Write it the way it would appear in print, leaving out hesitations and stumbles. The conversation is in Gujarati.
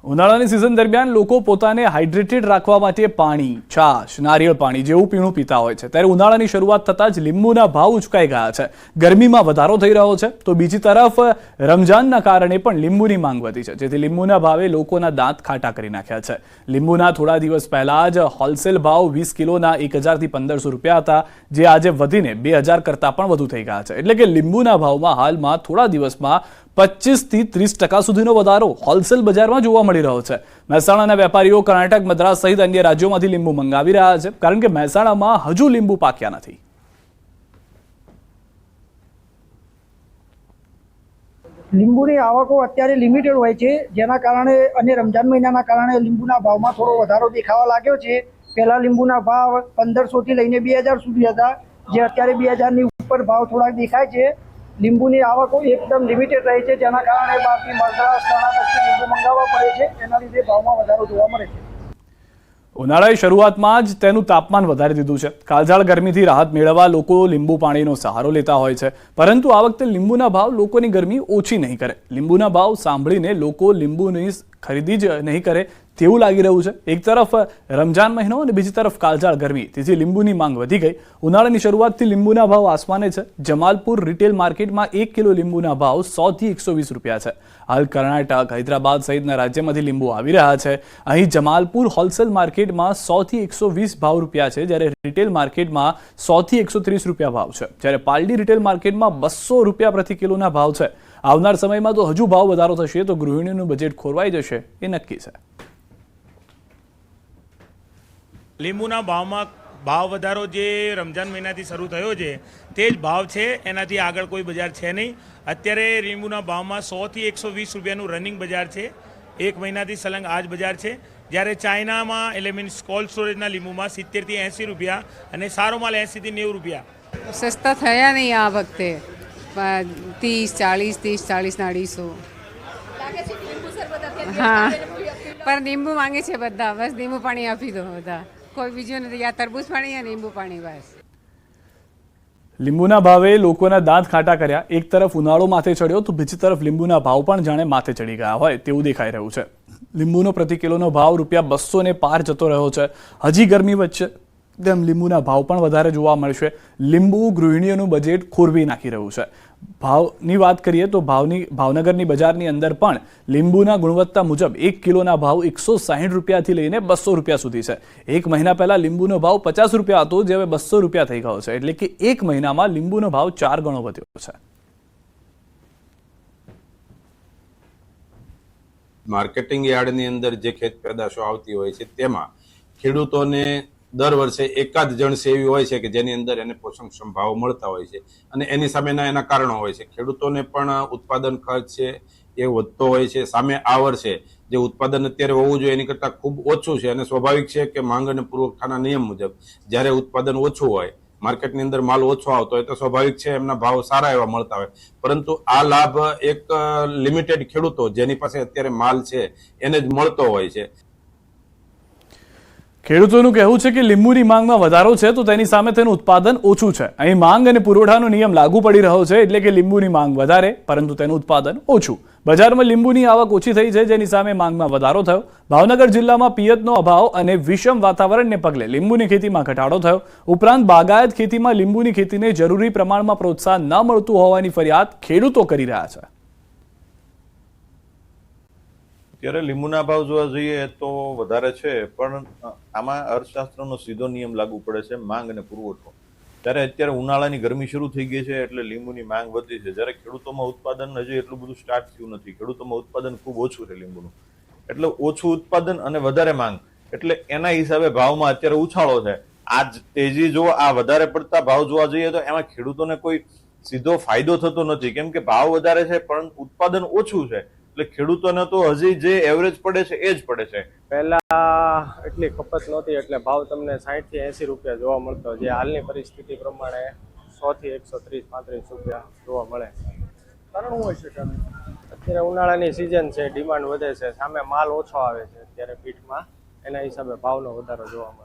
ઉનાળાની સિઝન દરમિયાન લોકો પોતાને હાઇડ્રેટેડ રાખવા માટે પાણી, છાશ, નારિયેળ પાણી જેવું પીણું પીતા હોય છે. ત્યારે ઉનાળાની શરૂઆત થતાં જ લીંબુના ભાવ ઉચકાઈ ગયા છે. ગરમીમાં વધારો થઈ રહ્યો છે તો બીજી તરફ રમજાનના કારણે પણ લીંબુની માંગ વધી છે, જેથી લીંબુના ભાવે લોકોના દાંત ખાટા કરી નાખ્યા છે. લીંબુના થોડા દિવસ પહેલા જ હોલસેલ ભાવ 20 કિલોના 1000 થી 1500 રૂપિયા હતા, જે આજે વધીને 2000 કરતાં પણ વધુ થઈ ગયા છે. એટલે કે લીંબુના ભાવમાં હાલમાં થોડા દિવસમાં 25 થી 30% સુધીનો વધારો હોલસેલ બજારમાં જોવા મળી રહ્યો છે. મહેસાણાના વેપારીઓ કર્ણાટક, મદ્રાસ સહિત અન્ય રાજ્યોમાંથી લીંબુ મંગાવી રહ્યા છે, કારણ કે મહેસાણામાં હજુ લીંબુ પાક્યા નથી. લીંબુની આવકો અત્યારે લિમિટેડ હોય છે, જેના કારણે અને રમજાન મહિનાના કારણે લીંબુના ભાવમાં થોડો વધારો દેખાવા લાગ્યો છે. પહેલા લીંબુના ભાવ 1500 થી લઈને 2000 સુધી હતા, જે અત્યારે 2000 ની ઉપર ભાવ થોડાક દેખાય છે. લીંબુની આવકો એકદમ લિમિટેડ રહે છે, જેના કારણે બાકી મદ્રાસ, કર્ણાટકથી લીંબુ મંગાવવા પડે છે. એના લીધે ભાવમાં વધારો જોવા મળે છે. ઉનાળાની શરૂઆતમાં જ તેનું તાપમાન વધારી દીધું છે. કાળઝાળ ગરમીથી રાહત મેળવવા લોકો લીંબુ પાણીનો સહારો લેતા હોય છે, પરંતુ આ વખતે લીંબુના ભાવ લોકોની ગરમી ઓછી નહીં કરે. લીંબુના ભાવ સાંભળીને લોકો લીંબુની ખરીદી જ નહીં કરે તેવું લાગી રહ્યું છે. એક તરફ રમજાન મહિનો અને બીજી તરફ કાળઝાળ ગરમી, તેથી લીંબુની માંગ વધી ગઈ. ઉનાળાની શરૂઆતથી લીંબુના ભાવ આસમાને છે. જમાલપુર રિટેલ માર્કેટમાં 1 કિલો લીંબુના ભાવ 100 થી 120 રૂપિયા છે. હાલ કર્ણાટક, હૈદરાબાદ સહિતના રાજ્યમાંથી લીંબુ આવી રહ્યા છે. અહીં જમાલપુર હોલસેલ માર્કેટમાં 100 થી 120 ભાવ રૂપિયા છે, જ્યારે રિટેલ માર્કેટમાં 100 થી 130 રૂપિયા ભાવ છે. જ્યારે પાલડી રિટેલ માર્કેટમાં 200 રૂપિયા પ્રતિ કિલોના ભાવ છે. આવનાર સમયમાં તો હજુ ભાવ વધારો થશે તો ગૃહિણીનું બજેટ ખોરવાઈ જશે એ નક્કી છે. લીંબુના ભાવમાં ભાવ વધારો જે રમજાન મહિનાથી શરૂ થયો છે તે જ ભાવ છે, એનાથી આગળ કોઈ બજાર છે નહીં. અત્યારે લીંબુના ભાવમાં 100 થી 120 રૂપિયાનું રનિંગ બજાર છે. એક મહિનાથી સલંગ આ જ બજાર છે. જ્યારે ચાઇનામાં એટલે મીન્સ કોલ્ડ સ્ટોરેજના લીંબુમાં 70 થી 80 રૂપિયા અને સારો માલ 80 થી 90 રૂપિયા. સસ્તા થયા નહીં આ વખતે. 30-40 ના 250. હા, પણ લીંબુ માંગે છે બધા. બસ લીંબુ પાણી આપી દો બધા, કોઈ બીજું નથી. યા તરબૂચ પાણી યા લીંબુ પાણી, બસ. લીંબુના ભાવે લોકોના દાંત ખાટા કર્યા. એક તરફ ઉનાળો માથે ચડ્યો તો બીજી તરફ લીંબુના ભાવ પણ જાણે માથે ચડી ગયા હોય તેવું દેખાઈ રહ્યું છે. લીંબુનો પ્રતિ કિલોનો ભાવ ₹200 ને પાર જતો રહ્યો છે. હજી ગરમી વચ્ચે તેમ લીંબુના ભાવ પણ વધારે જોવા મળશે. લીંબુ ગૃહિણીઓનું બજેટ ખોરવી નાખી રહ્યું છે. ભાવની વાત કરીએ તો ભાવનગરની બજારની અંદર પણ લીંબુના ગુણવત્તા મુજબ 1 કિલોના ભાવ 160 રૂપિયાથી લઈને 200 રૂપિયા સુધી છે. એક મહિના પહેલા લીંબુનો ભાવ 50 રૂપિયા હતો, જે હવે 200 રૂપિયા થઈ ગયો છે. એટલે કે એક મહિનામાં લીંબુનો ભાવ 4 ગણો વધ્યો છે. માર્કેટિંગ યાર્ડની અંદર જે ખેત પેદાશો આવતી હોય છે તેમાં ખેડૂતોને દર વર્ષે એકાદ જણ સેવી હોય છે કે જેની અંદર એને પોષણક્ષમ ભાવ મળતા હોય છે, અને એની સામેના એના કારણો હોય છે. ખેડૂતોને પણ ઉત્પાદન ખર્ચ છે એ વધતો હોય છે. સામે આ વર્ષે જે ઉત્પાદન અત્યારે હોવું જોઈએ એની કરતાં ખૂબ ઓછું છે, અને સ્વાભાવિક છે કે માંગ અને પુરવઠાના નિયમ મુજબ જ્યારે ઉત્પાદન ઓછું હોય, માર્કેટની અંદર માલ ઓછો આવતો હોય તો સ્વાભાવિક છે એમના ભાવ સારા એવા મળતા હોય. પરંતુ આ લાભ એક લિમિટેડ ખેડૂતો જેની પાસે અત્યારે માલ છે એને જ મળતો હોય છે. ખેડૂતોનું કહેવું છે કે લીંબુની માંગમાં વધારો છે તો તેની સામે તેનું ઉત્પાદન ઓછું છે. અહીં માંગ અને પુરવઠાનો નિયમ લાગુ પડી રહ્યો છે, એટલે કે લીંબુની માંગ વધારે પરંતુ તેનું ઉત્પાદન ઓછું. બજારમાં લીંબુની આવક ઓછી થઈ છે, જેની સામે માંગમાં વધારો થયો. ભાવનગર જિલ્લામાં પિયતનો અભાવ અને વિષમ વાતાવરણને પગલે લીંબુની ખેતીમાં ઘટાડો થયો. ઉપરાંત બાગાયત ખેતીમાં લીંબુની ખેતીને જરૂરી પ્રમાણમાં પ્રોત્સાહન ન મળતું હોવાની ફરિયાદ ખેડૂતો કરી રહ્યા છે. ત્યારે લીંબુના ભાવ જોવા જઈએ તો વધારે છે, પણ આમાં અર્થશાસ્ત્રનો સીધો નિયમ લાગુ પડે છે, માંગ અને પુરવઠો. ત્યારે અત્યારે ઉનાળાની ગરમી શરૂ થઈ ગઈ છે એટલે લીંબુની માંગ વધી છે, જ્યારે ખેડૂતોમાં ઉત્પાદન હજી એટલું બધું સ્ટાર્ટ થયું નથી. ખેડૂતોમાં ઉત્પાદન ખૂબ ઓછું છે લીંબુનું, એટલે ઓછું ઉત્પાદન અને વધારે માંગ, એટલે એના હિસાબે ભાવમાં અત્યારે ઉછાળો છે. આ તેજી જો આ વધારે પડતા ભાવ જોવા જઈએ તો એમાં ખેડૂતોને કોઈ સીધો ફાયદો થતો નથી, કેમ કે ભાવ વધારે છે પણ ઉત્પાદન ઓછું છે. એટલે ખેડૂતોને તો હજી જે એવરેજ પડે છે એ જ પડે છે. પહેલા એટલી ખપત નહોતી એટલે ભાવ તમને 60 થી 80 રૂપિયા જોવા મળતો, જે હાલની પરિસ્થિતિ પ્રમાણે 100 થી 130-135 રૂપિયા જોવા મળે. કારણ શું હોય છે? અત્યારે ઉનાળાની સિઝન છે, ડિમાન્ડ વધે છે, સામે માલ ઓછો આવે છે અત્યારે પીઠમાં, એના હિસાબે ભાવનો વધારો જોવા મળે.